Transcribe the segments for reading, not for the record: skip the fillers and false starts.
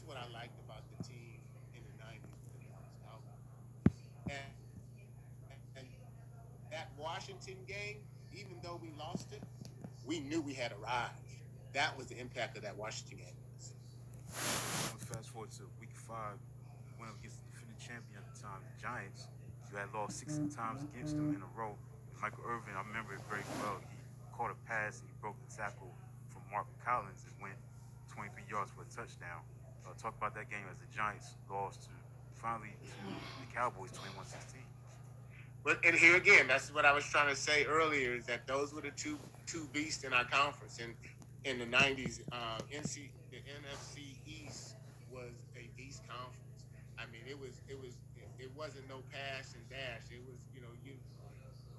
what I liked about the team in the '90s with the Dallas Cowboys, and that Washington game, even though we lost it, we knew we had arrived. That was the impact of that Washington game was. Let's fast forward to week 5. You went up against the defending champion at the time, the Giants. You had lost 6 times against them in a row. And Michael Irvin, I remember it very well. He caught a pass and he broke the tackle from Mark Collins and went 23 yards for a touchdown. Talk about that game as the Giants lost to finally to the Cowboys 21-16. But and here again, that's what I was trying to say earlier is that those were the two beasts in our conference. And in the '90s, the NFC East was a beast conference. I mean, it wasn't no pass and dash. It was you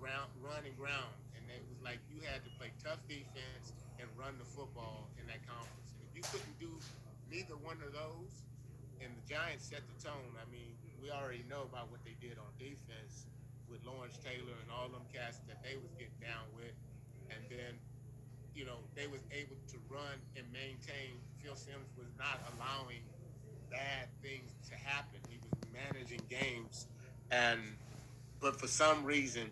run and ground, and it was like you had to play tough defense and run the football in that conference. And if you couldn't do neither one of those, and the Giants set the tone. I mean, we already know about what they did on defense with Lawrence Taylor and all them cats that they was getting down with, and then they was able to run and maintain. Phil Sims was not allowing bad things to happen. He was managing games, and but for some reason,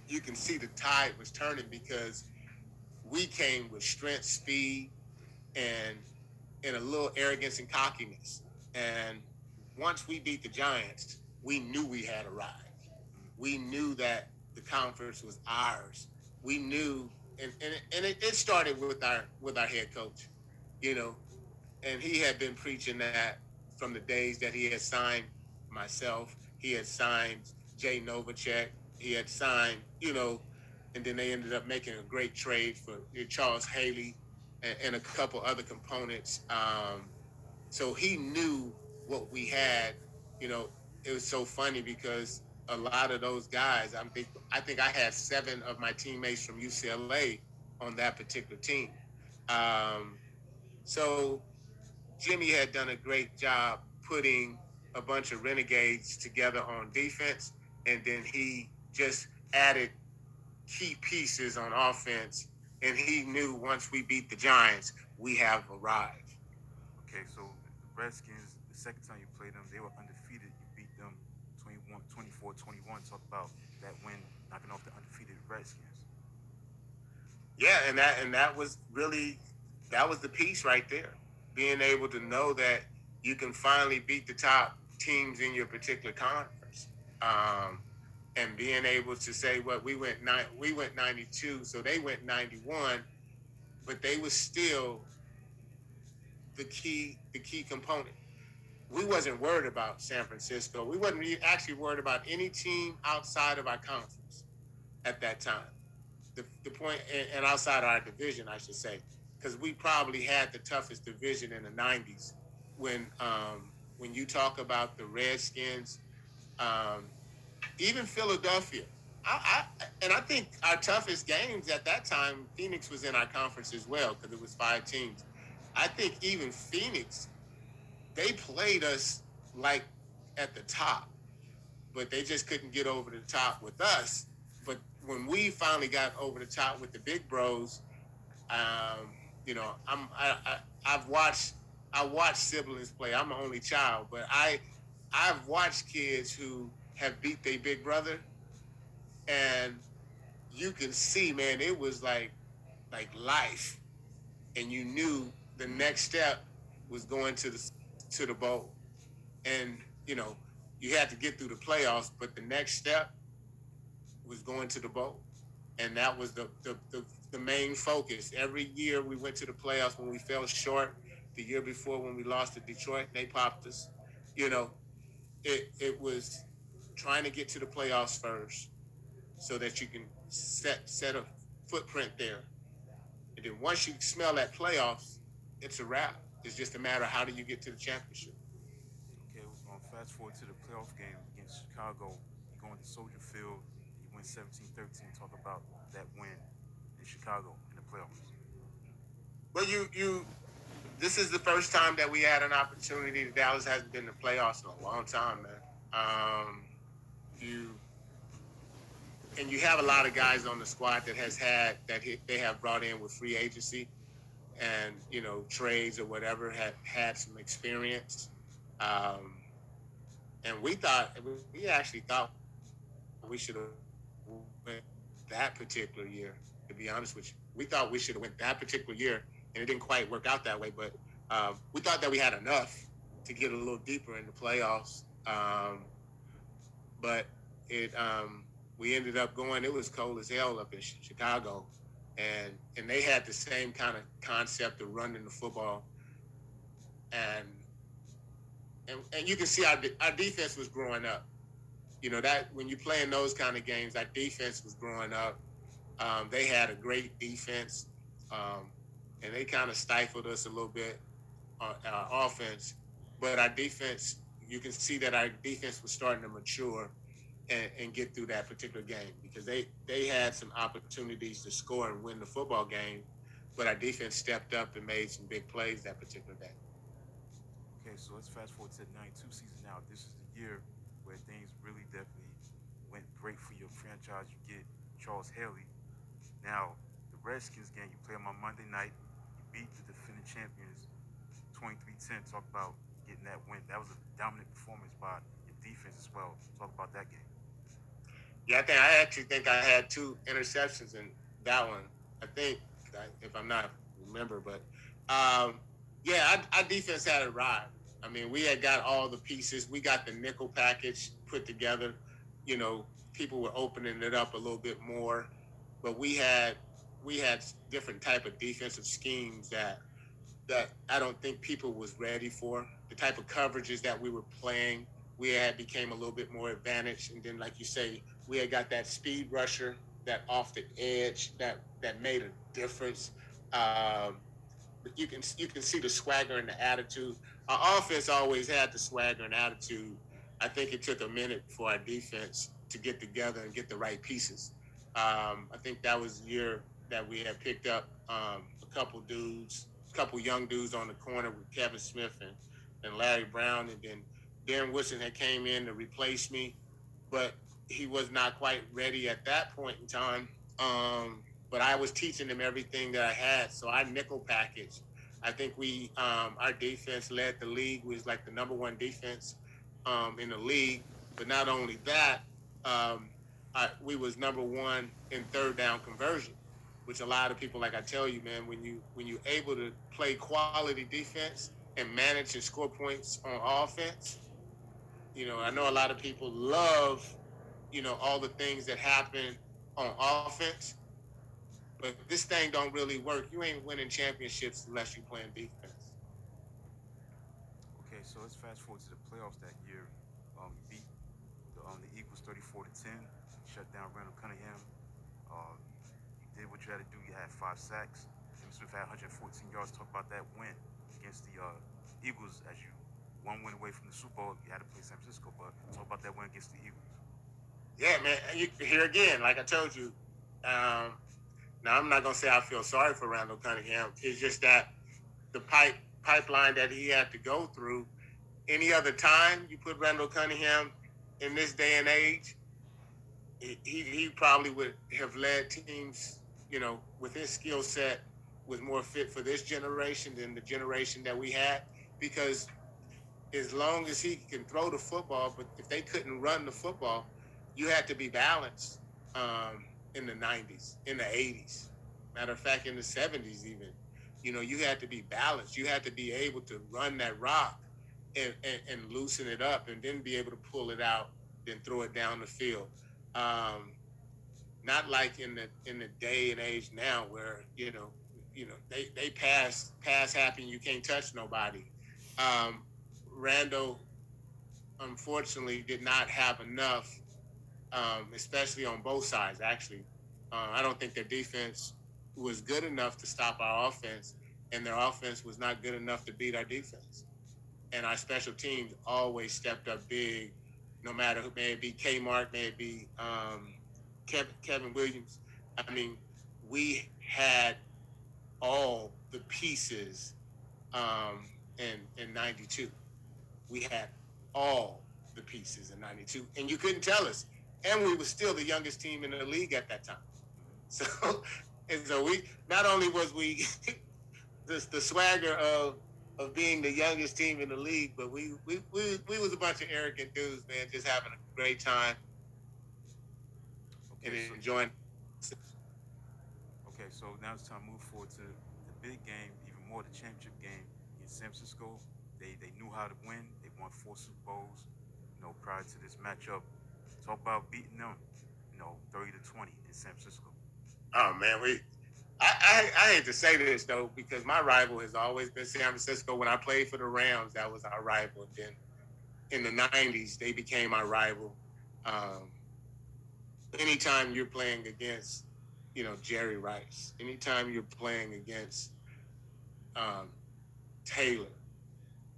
you can see the tide was turning because we came with strength, speed, and a little arrogance and cockiness. And once we beat the Giants, we knew we had arrived. We knew that the conference was ours. We knew, and it started with our head coach, you know, and he had been preaching that from the days that he had signed myself. He had signed Jay Novacek. He had signed, and then they ended up making a great trade for Charles Haley and a couple other components. So he knew what we had. You know, it was so funny because a lot of those guys, I think I had 7 of my teammates from UCLA on that particular team. Um, so Jimmy had done a great job putting a bunch of renegades together on defense, and then he just added key pieces on offense. And he knew once we beat the Giants, we have arrived. Okay, so the Redskins, the second time you played them, they were undefeated. You beat them 21, 24-21. Talk about that win, knocking off the undefeated Redskins. Yeah, and that was really that was the piece right there. Being able to know that you can finally beat the top teams in your particular conference. And being able to say what we went 92, so they went 91, but they was still the key component. We wasn't worried about San Francisco. We wasn't actually worried about any team outside of our conference at that time. The point and outside our division, I should say, because we probably had the toughest division in the '90s. When you talk about the Redskins, um, even Philadelphia, and I think our toughest games at that time, Phoenix was in our conference as well because it was 5 teams. I think even Phoenix, they played us like at the top, but they just couldn't get over the top with us. But when we finally got over the top with the big bros, um, I've watched I watched siblings play. I'm an only child, but I've watched kids who have beat their big brother, and you can see, man, it was like life, and you knew the next step was going to the bowl, and you had to get through the playoffs, but the next step was going to the bowl, and that was the main focus. Every year we went to the playoffs when we fell short. The year before when we lost to Detroit, they popped us. You know, it was trying to get to the playoffs first so that you can set a footprint there. And then once you smell that playoffs, it's a wrap. It's just a matter of how do you get to the championship. Okay, fast forward to the playoff game against Chicago. You go into Soldier Field, you win 17-13. Talk about that win in Chicago in the playoffs. Well, you this is the first time that we had an opportunity. The Dallas hasn't been in the playoffs in a long time, man. You and you have a lot of guys on the squad that they have brought in with free agency, and trades or whatever had some experience. Um, and we actually thought we should have went that particular year. To be honest with you, we thought we should have went that particular year, and it didn't quite work out that way. But we thought that we had enough to get a little deeper in the playoffs. But it we ended up going. It was cold as hell up in Chicago, and they had the same kind of concept of running the football, and and you can see our defense was growing up. That when you play in those kind of games, our defense was growing up. They had a great defense, um, and they kind of stifled us a little bit on our offense. But our defense, you can see that our defense was starting to mature and get through that particular game because they had some opportunities to score and win the football game, but our defense stepped up and made some big plays that particular day. Okay, so let's fast forward to the 92 season now. This is the year where things really definitely went great for your franchise. You get Charles Haley. Now, the Redskins game, you play them on Monday night. You beat the defending champions 23-10. Talk about getting that win. That was a dominant performance by your defense as well. Talk about that game. Yeah, I actually think I had two interceptions in that one. I think if I'm not remember, but um, yeah, our defense had arrived. I mean, we had got all the pieces. We got the nickel package put together. People were opening it up a little bit more, but we had different type of defensive schemes that I don't think people was ready for. The type of coverages that we were playing, we had became a little bit more advantaged. And then, like you say, we had got that speed rusher that off the edge that made a difference. But you can see the swagger and the attitude. Our offense always had the swagger and attitude. I think it took a minute for our defense to get together and get the right pieces. I think that was the year that we had picked up a couple young dudes on the corner with Kevin Smith and Larry Brown, and then Darren Woodson had came in to replace me, but he was not quite ready at that point in time. But I was teaching him everything that I had, so I nickel package. I think our defense led the league. Was like the number one defense in the league. But not only that, um, we was number one in third down conversion, which a lot of people, like I tell you, man, when you able to play quality defense and manage and score points on offense, I know a lot of people love, all the things that happen on offense, but this thing don't really work. You ain't winning championships unless you playing defense. Okay, so let's fast forward to the playoffs that year. You beat the Eagles 34-10. Shut down Randall Cunningham. You did what you had to do. You had 5 sacks. Jimmy Smith had 114 yards. Talk about that win against the Eagles as you one win away from the Super Bowl. You had to play San Francisco, but talk about that win against the Eagles. Yeah, man. Here again, like I told you, um, now I'm not gonna say I feel sorry for Randall Cunningham. It's just that the pipeline that he had to go through. Any other time you put Randall Cunningham in this day and age, he probably would have led teams, with his skill set, was more fit for this generation than the generation that we had. Because as long as he can throw the football, but if they couldn't run the football, you had to be balanced in the 90s, in the 80s. Matter of fact, in the 70s, even. You had to be balanced. You had to be able to run that rock and loosen it up and then be able to pull it out, then throw it down the field. Um, Not like in the day and age now where they pass happy and you can't touch nobody. Um, Randall unfortunately did not have enough, especially on both sides. Actually, I don't think their defense was good enough to stop our offense, and their offense was not good enough to beat our defense. And our special teams always stepped up big, no matter who, may it be Kmart, may it be Kevin Williams. I mean, we had all the pieces in '92. We had all the pieces in '92, and you couldn't tell us. And we were still the youngest team in the league at that time. Mm-hmm. So, and so we not only was we the swagger of being the youngest team in the league, but we was a bunch of arrogant dudes, man, just having a great time and Okay, so enjoying. now it's time to move forward to the big game, even more the championship game in San Francisco. They knew how to win. They won 4 Super Bowls, prior to this matchup. Talk about beating them, 30-20 in San Francisco. Oh man, I hate to say this though because my rival has always been San Francisco. When I played for the Rams, that was our rival. And then in the '90s, they became our rival. Um, Anytime you're playing against, Jerry Rice, anytime you're playing against um, Taylor,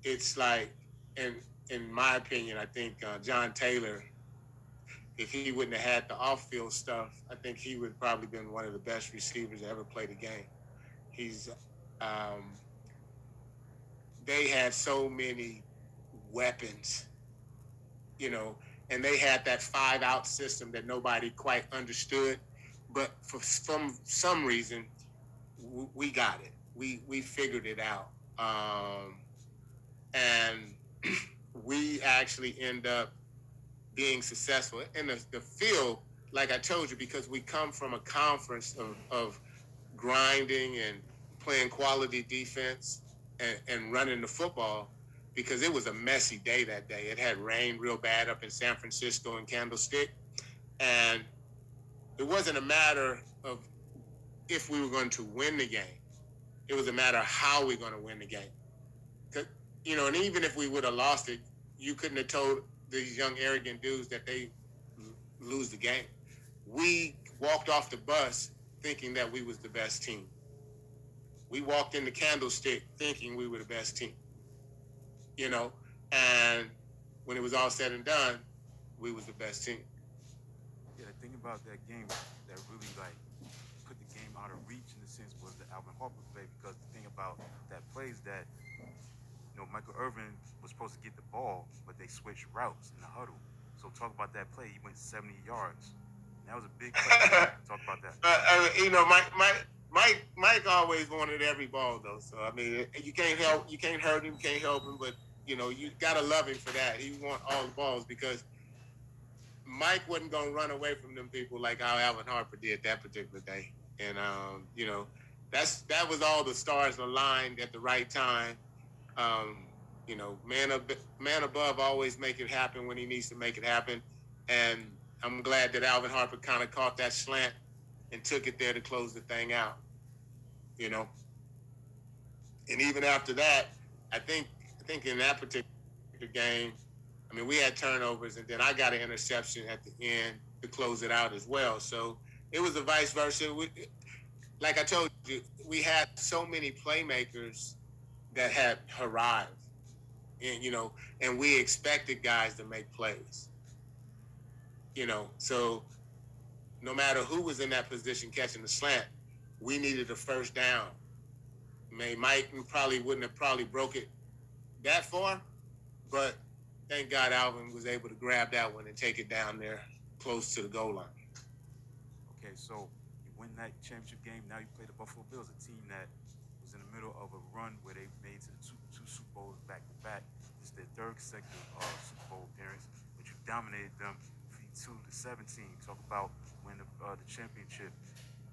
it's like, and in my opinion, I think John Taylor, if he wouldn't have had the off-field stuff, I think he would probably been one of the best receivers to ever play the game. He's um, they had so many weapons, you know, and they had that 5-out system that nobody quite understood. But from some reason, we got it. We figured it out, and we actually end up being successful in the field. Like I told you, because we come from a conference of grinding and playing quality defense and running the football, because it was a messy day that day. It had rained real bad up in San Francisco and Candlestick. And it wasn't a matter of if we were going to win the game. It was a matter of how we're going to win the game. 'Cause, and even if we would have lost it, you couldn't have told these young arrogant dudes that they lose the game. We walked off the bus thinking that we was the best team. We walked in the Candlestick thinking we were the best team, you know, and when it was all said and done, we was the best team. Yeah, the thing about that game that really put the game out of reach in a sense was the Alvin Harper play, because the thing about that play is that Michael Irvin was supposed to get the ball, but they switched routes in the huddle. So talk about that play. He went 70 yards. And that was a big play. Talk about that. Mike always wanted every ball though. So I mean, you can't hurt him, can't help him, but you gotta love him for that. He want all the balls because Mike wasn't gonna run away from them people like how Alvin Harper did that particular day. And that was all the stars aligned at the right time. Um, man above always make it happen when he needs to make it happen. And I'm glad that Alvin Harper kind of caught that slant and took it there to close the thing out. You know, and even after that, I think I think in that particular game, I mean, we had turnovers, and then I got an interception at the end to close it out as well. So it was a vice versa. Like I told you, we had so many playmakers that had arrived, and and we expected guys to make plays. So no matter who was in that position catching the slant, we needed a first down. I mean, Mike probably wouldn't have probably broke it that far, but thank God Alvin was able to grab that one and take it down there close to the goal line. Okay, so you win that championship game. Now you play the Buffalo Bills, a team that was in the middle of a run where they made to the two Super Bowls back to back. This is their third consecutive Super Bowl appearance, but you dominated them 52-17. Talk about winning the championship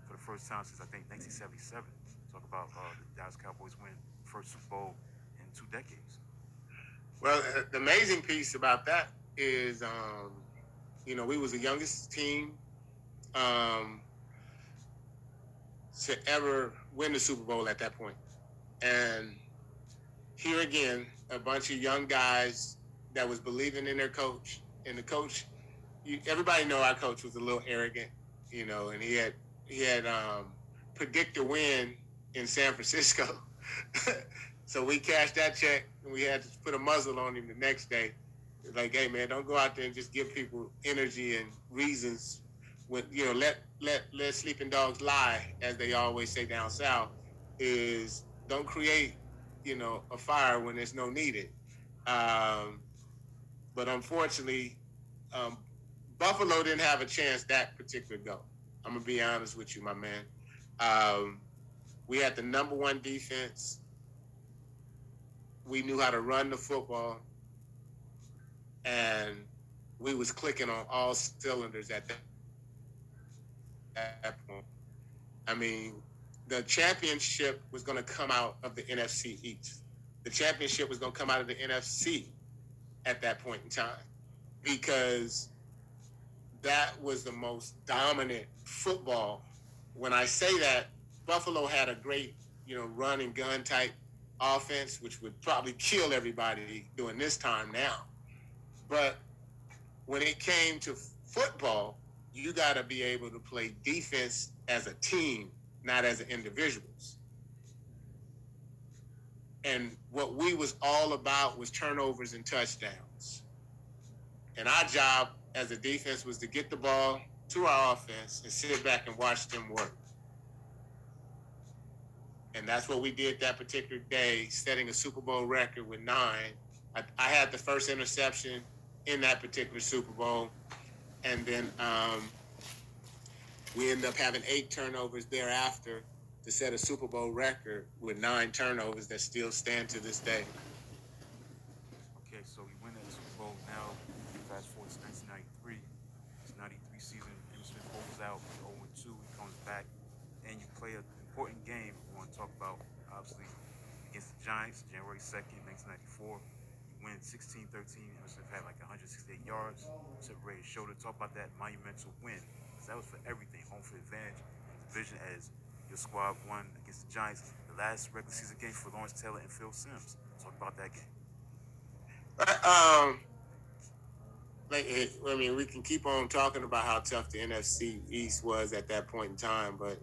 for the first time since I think 1977. Talk about the Dallas Cowboys win first Super Bowl in 2 decades. Well, the amazing piece about that is, we was the youngest team um, to ever win the Super Bowl at that point. And here again, a bunch of young guys that was believing in their coach. And the coach, everybody know our coach was a little arrogant, and he had predict a win in San Francisco. So we cashed that check and we had to put a muzzle on him the next day. Like, hey man, don't go out there and just give people energy and reasons when let sleeping dogs lie, as they always say down south, is don't create, a fire when there's no needed. Um, but unfortunately, um, Buffalo didn't have a chance that particular go. I'm gonna be honest with you, my man. Um, We had the number one defense. We knew how to run the football, and we was clicking on all cylinders at that point. I mean, the championship was going to come out of the NFC East. The championship was going to come out of the NFC at that point in time because that was the most dominant football. When I say that, Buffalo had a great, run and gun type offense, which would probably kill everybody during this time now. But when it came to football, you got to be able to play defense as a team, not as individuals. And what we was all about was turnovers and touchdowns. And our job as a defense was to get the ball to our offense and sit back and watch them work. And that's what we did that particular day, setting a Super Bowl record with 9. I had the first interception in that particular Super Bowl. And then we ended up having 8 turnovers thereafter to set a Super Bowl record with 9 turnovers that still stand to this day. Okay, so we win that Super Bowl. Now, fast forward to 1993. It's 93 season. Emmitt Smith goes out 0-2. He comes back, and you play an important game we want to talk about, obviously, against the Giants, January 2nd, 1994. You win 16-13. Emmitt Smith had like 168 yards. Separated shoulder. Talk about that monumental win. Because that was for everything. Home field advantage in the division as your squad won against the Giants. The last regular season game for Lawrence Taylor and Phil Simms. Talk about that game. Um, I mean, we can keep on talking about how tough the NFC East was at that point in time, but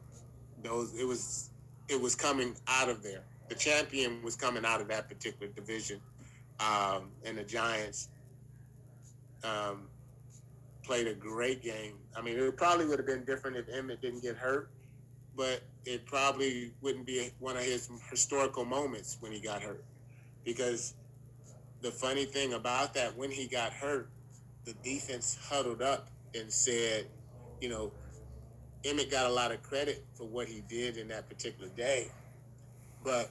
it was coming out of there. The champion was coming out of that particular division, and the Giants um, played a great game. I mean, it probably would have been different if Emmett didn't get hurt, but it probably wouldn't be one of his historical moments when he got hurt. Because the funny thing about that, when he got hurt, the defense huddled up and said, you know, Emmett got a lot of credit for what he did in that particular day, but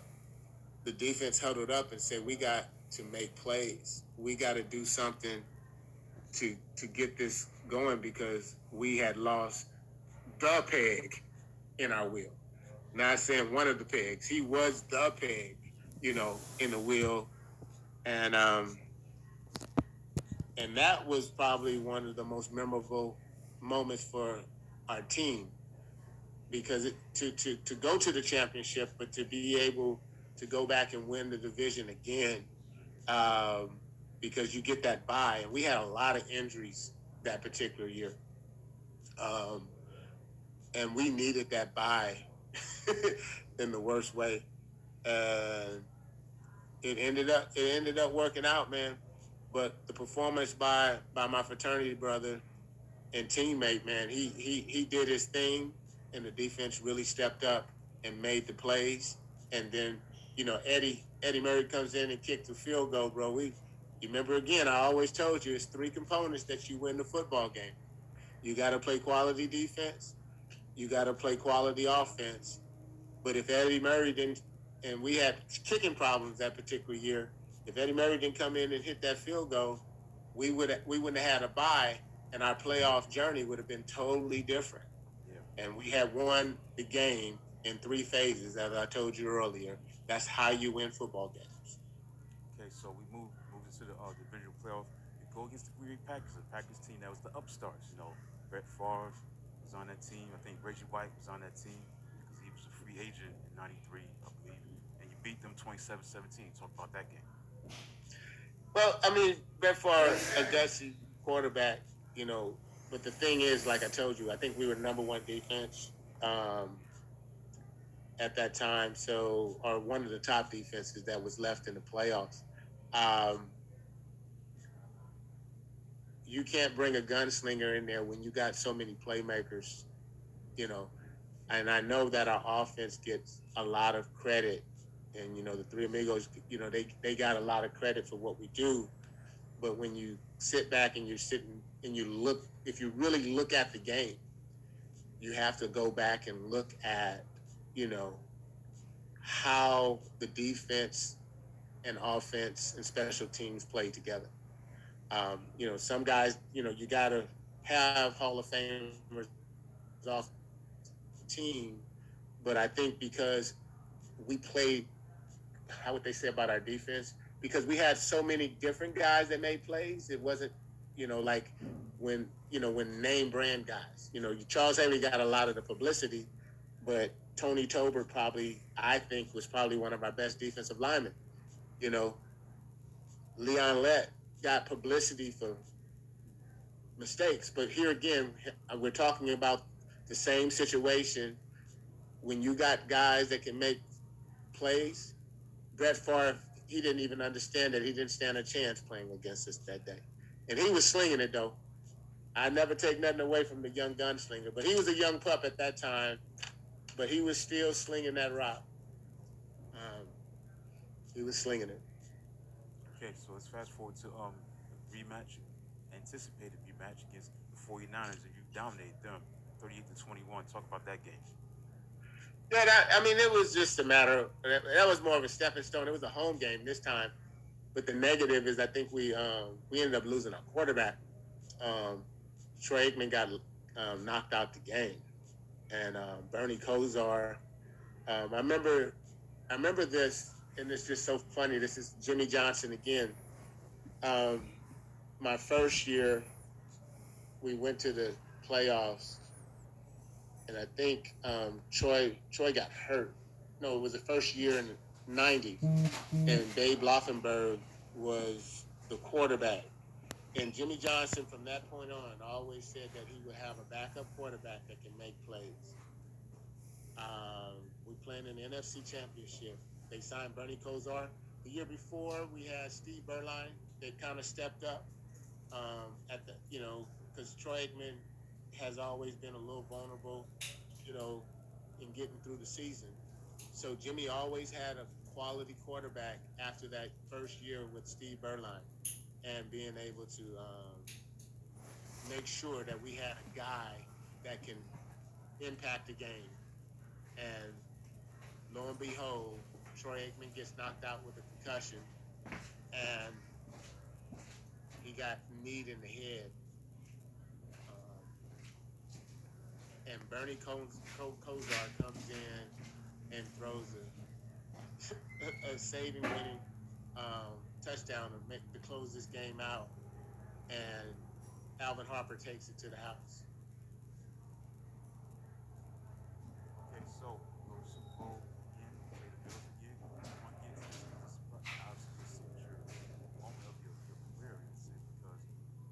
the defense huddled up and said, we got to make plays. We got to do something to get this going because we had lost the peg in our wheel. Not saying one of the pegs. He was the peg, in the wheel. And and that was probably one of the most memorable moments for our team because to go to the championship, but to be able to go back and win the division again, um, because you get that bye. And we had a lot of injuries that particular year, um, and we needed that bye in the worst way. And it ended up working out, man. But the performance by my fraternity brother and teammate, man, he did his thing, and the defense really stepped up and made the plays. And then, Eddie Murray comes in and kicked the field goal, bro. You remember again, I always told you it's 3 components that you win the football game. You got to play quality defense. You got to play quality offense. But if Eddie Murray didn't, and we had kicking problems that particular year, if Eddie Murray didn't come in and hit that field goal, we wouldn't have had a bye, and our playoff journey would have been totally different. Yeah. And we had won the game in 3 phases, as I told you earlier. That's how you win football games. Okay, so we moved into the divisional playoff. We go against the Green Bay Packers, a Packers team that was the upstarts. Brett Favre was on that team. I think Reggie White was on that team because he was a free agent in '93, I believe. And you beat them 27-17. Talk about that game. Well, I mean, Brett Favre, a gutsy quarterback, but the thing is, like I told you, I think we were number one defense. At that time, so or one of the top defenses that was left in the playoffs. Um, you can't bring a gunslinger in there when you got so many playmakers, you know. And I know that our offense gets a lot of credit, and the Three Amigos, they got a lot of credit for what we do. But when you sit back and you're sitting and you look, if you really look at the game, you have to go back and look at, you know, how the defense and offense and special teams play together. Some guys, you got to have Hall of Famers off the team, but I think because we played, how would they say about our defense? Because we had so many different guys that made plays, it wasn't, like when name brand guys. Charles Haley got a lot of the publicity, but Tony Tober probably, I think, was probably one of our best defensive linemen. You know, Leon Lett got publicity for mistakes, but here again, we're talking about the same situation when you got guys that can make plays. Brett Favre, he didn't even understand that he didn't stand a chance playing against us that day. And he was slinging it, though. I never take nothing away from the young gunslinger, but he was a young pup at that time, but he was still slinging that rock. Um, he was slinging it. Okay, so let's fast forward to the rematch, anticipated rematch against the 49ers, and you dominated them 38-21. Talk about that game. Yeah, it was just a matter of, that was more of a stepping stone. It was a home game this time, but the negative is I think we ended up losing our quarterback. Um, Troy Aikman got knocked out the game, and Bernie Kosar. I remember this, and it's just so funny. This is Jimmy Johnson again. Um, my first year, we went to the playoffs, and I think Troy got hurt. No, it was the first year in the '90s, and Babe Loffenberg was the quarterback. And Jimmy Johnson, from that point on, always said that he would have a backup quarterback that can make plays. We playing in the NFC Championship. They signed Bernie Kosar. The year before, we had Steve Berline. They kind of stepped up at the, because Troy Aikman has always been a little vulnerable, you know, in getting through the season. So Jimmy always had a quality quarterback after that first year with Steve Berline and being able to make sure that we had a guy that can impact the game. And lo and behold, Troy Aikman gets knocked out with a concussion, and he got kneed in the head. Um, and Bernie Kosar comes in and throws a saving winning touchdown to close this game out, and Alvin Harper takes it to the house. Okay, so we go to Super Bowl again, play the Bills again. I want to get into obviously your signature moment of your career in a sense because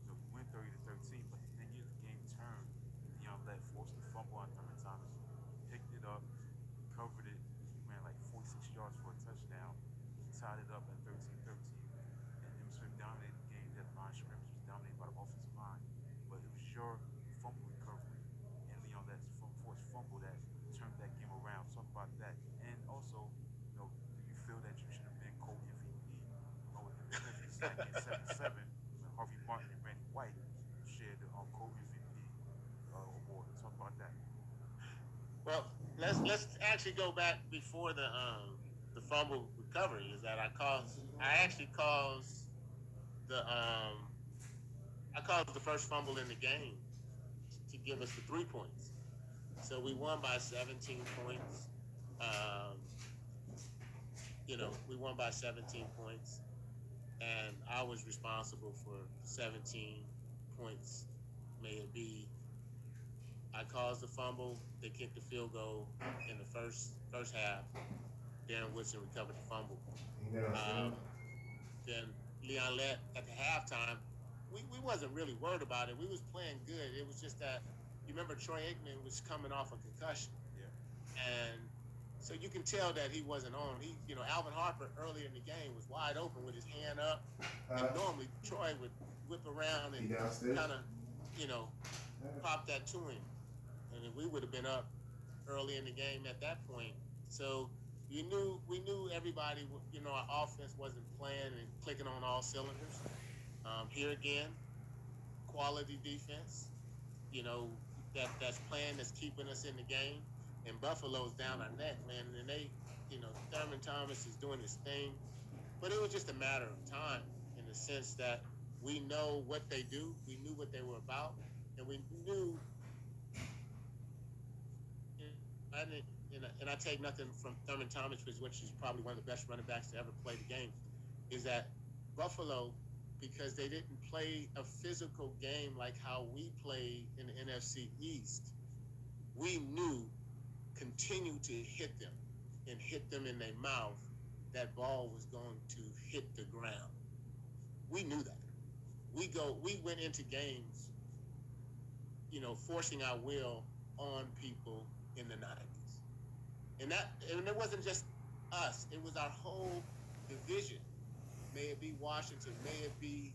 you win 30-13, but the thing is the game turned. Leon Lett forced the fumble on Thurman Thomas. You picked it up, recovered it, you ran like 46 yards for a touchdown. You tied it up at 13-13. And Emmitt Smith dominated the game. That line scrimmage was dominated by the offensive line. But it was your fumble recovery and Leon Lett's forced fumble that turned that game around. Talk about that. And also, do you feel that you should have been co-MVP along with Emmitt Smith? It's like in '77 when Harvey Martin and Randy White shared the co-MVP award. Talk about that. Well, let's actually go back before the fumble recovery. Is that I actually caused the the first fumble in the game to give us the 3 points. So we won by 17 points. Um, we won by 17 points, and I was responsible for 17 points. May it be. I caused the fumble. They kicked the field goal in the first half. Darren Woodson recovered the fumble. Um, then Leon Lett at the halftime, we wasn't really worried about it. We was playing good. It was just that you remember Troy Aikman was coming off a concussion, Yeah. and so you can tell that he wasn't on. Alvin Harper earlier in the game was wide open with his hand up, and normally Troy would whip around and kind of, you know, pop that to him, and we would have been up early in the game at that point. So we knew everybody. Our offense wasn't playing and clicking on all cylinders. Here again, quality defense. That's playing, that's keeping us in the game. And Buffalo's down our neck, man. And Thurman Thomas is doing his thing, but it was just a matter of time in the sense that we know what they do, we knew what they were about, and we knew. And I take nothing from Thurman Thomas, which is probably one of the best running backs to ever play the game, is that Buffalo, because they didn't play a physical game like how we played in the NFC East, we knew continue to hit them and hit them in their mouth, that ball was going to hit the ground. We knew that. We went into games, forcing our will on people in the 90s. And it wasn't just us, it was our whole division. May it be Washington, may it be,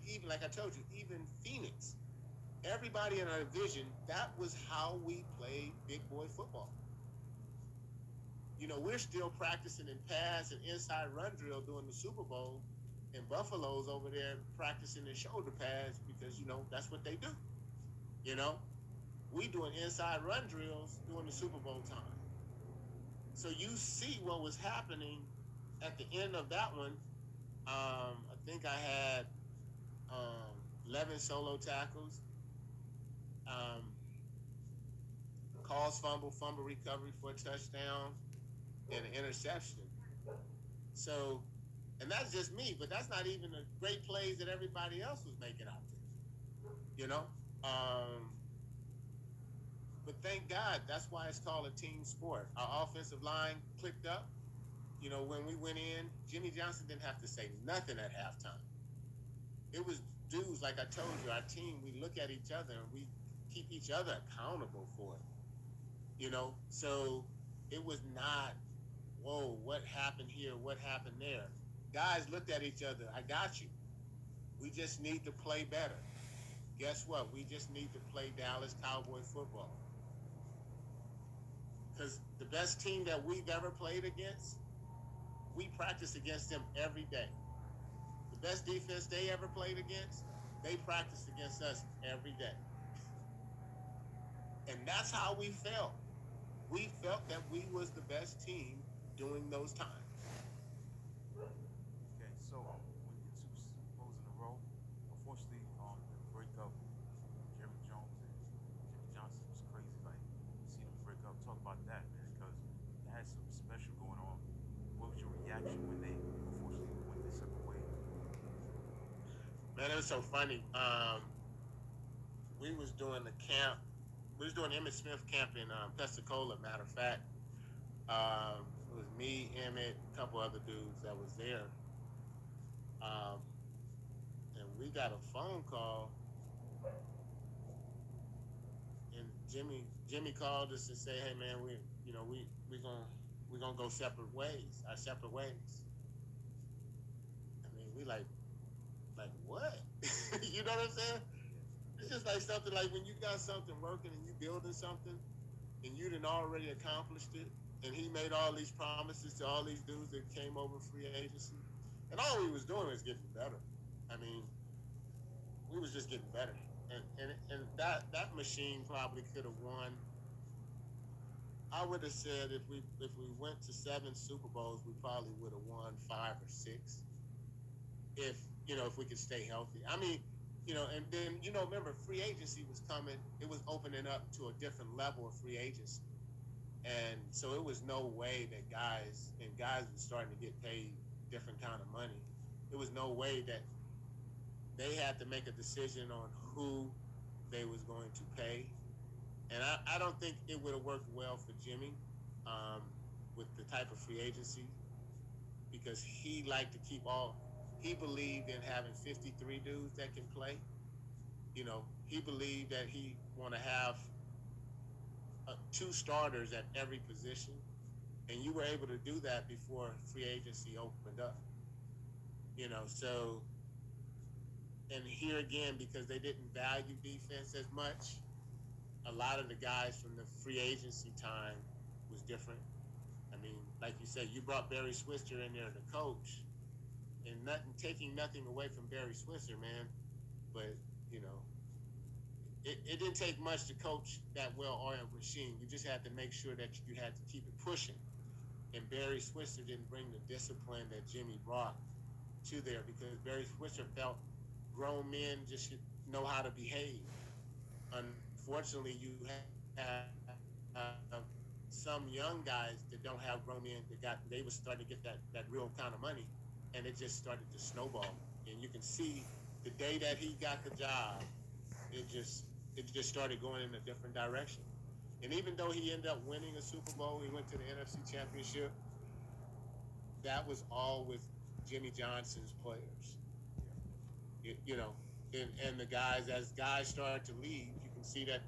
even like I told you, even Phoenix. Everybody in our division, that was how we played big boy football. We're still practicing in pass and inside run drill during the Super Bowl, and Buffalo's over there practicing in shoulder pads because, that's what they do. You know, we doing inside run drills during the Super Bowl time. So you see what was happening at the end of that one. I think I had 11 solo tackles, um, calls fumble recovery for a touchdown, and an interception. So, and that's just me, but that's not even the great plays that everybody else was making out there, you know? Um, but thank God, that's why it's called a team sport. Our offensive line clicked up. When we went in, Jimmy Johnson didn't have to say nothing at halftime. It was dudes, like I told you, our team, we look at each other and we keep each other accountable for it. So it was not, whoa, what happened here? What happened there? Guys looked at each other. I got you. We just need to play better. Guess what? We just need to play Dallas Cowboy football. Because the best team that we've ever played against, we practice against them every day. The best defense they ever played against, they practiced against us every day. And that's how we felt. We felt that we was the best team during those times. Okay, so when you two Super Bowls in a row, unfortunately, the breakup, Jerry Jones and Jimmy Johnson was crazy. Like, seeing them break up. Talk about that, man, because they had something special going on. What was your reaction when they unfortunately went their separate ways? Man, it was so funny. We was doing the camp. We was doing Emmett Smith camp in Pensacola. Matter of fact, it was me, Emmett, a couple other dudes that was there. Um, and we got a phone call, and Jimmy called us and say, "Hey, man, we gonna go separate ways. Our separate ways." I mean, we like what? You know what I'm saying? It's just like something like when you got something working and you building something and you done already accomplished it, and he made all these promises to all these dudes that came over free agency, and all we was doing was getting better. I mean, we was just getting better, and that machine probably could have won. I would have said if we went to 7 Super Bowls, we probably would have won 5 or 6 if we could stay healthy. I mean, and then remember, free agency was coming. It was opening up to a different level of free agency, and so it was no way that guys were starting to get paid different kind of money. It was no way that they had to make a decision on who they was going to pay, and I don't think it would have worked well for Jimmy um, with the type of free agency because he liked to keep all. He believed in having 53 dudes that can play. He believed that he want to have 2 starters at every position, and you were able to do that before free agency opened up. So and here again, because they didn't value defense as much, a lot of the guys from the free agency time was different. I mean, like you said, you brought Barry Switzer in there, the coach, and nothing taking nothing away from Barry Switzer, man. But you know, it didn't take much to coach that well-oiled machine. You just had to make sure that you had to keep it pushing. And Barry Switzer didn't bring the discipline that Jimmy brought to there because Barry Switzer felt grown men just should know how to behave. Unfortunately, you have some young guys that don't have grown men that they were starting to get that real kind of money, and it just started to snowball. And you can see the day that he got the job, it just started going in a different direction. And even though he ended up winning a Super Bowl, he went to the NFC Championship. That was all with Jimmy Johnson's players. And the guys, as guys started to leave, you can see that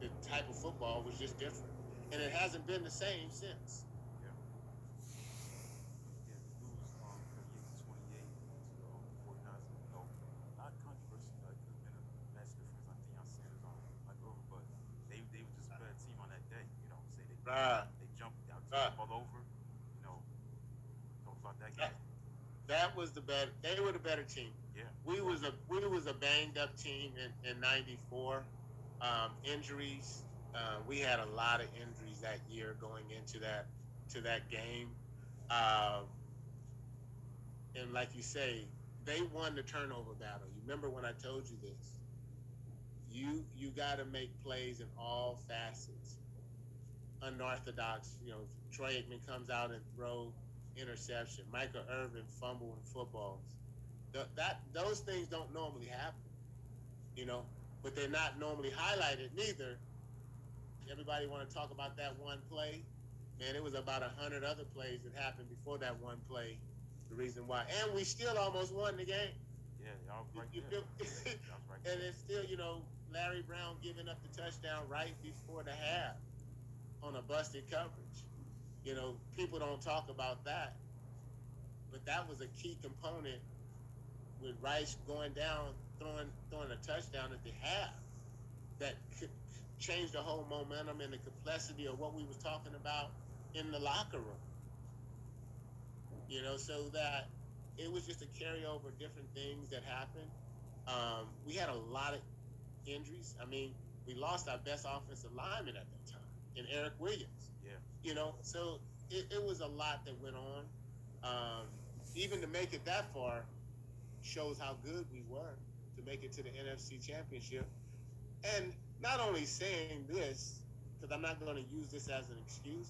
the type of football was just different, and it hasn't been the same since. Yeah. Yeah, to lose 38-28 to the 49ers, a lot of controversy. It could have been a massive difference on Deion Sanders on Mike Over, but they were just a better team on that day. Say Right, they jumped out, turned right. the ball over. You know, talk about that That, game. that was the better. They were the better team. Yeah, We right. was a banged up team in '94. Injuries. We had a lot of injuries that year going into that game. Um, and like you say, they won the turnover battle. You remember when I told you this? You got to make plays in all facets. Unorthodox. Troy Aikman comes out and throw interception. Michael Irvin fumble and footballs. Those things don't normally happen. You know, but they're not normally highlighted neither. Everybody want to talk about that one play. Man, it was about 100 other plays that happened before that one play. The reason why, and we still almost won the game. Yeah, y'all was right You there. feel? Y'all was right And there. it's still, Larry Brown giving up the touchdown right before the half on a busted coverage. People don't talk about that, but that was a key component with Rice going down, throwing a touchdown at the half that could change the whole momentum and the complexity of what we was talking about in the locker room. So that it was just a carryover of different things that happened. We had a lot of injuries. I mean, we lost our best offensive lineman at that time in Eric Williams. Yeah, So it was a lot that went on. Um, Even to make it that far shows how good we were to make it to the NFC Championship. And not only saying this, because I'm not going to use this as an excuse,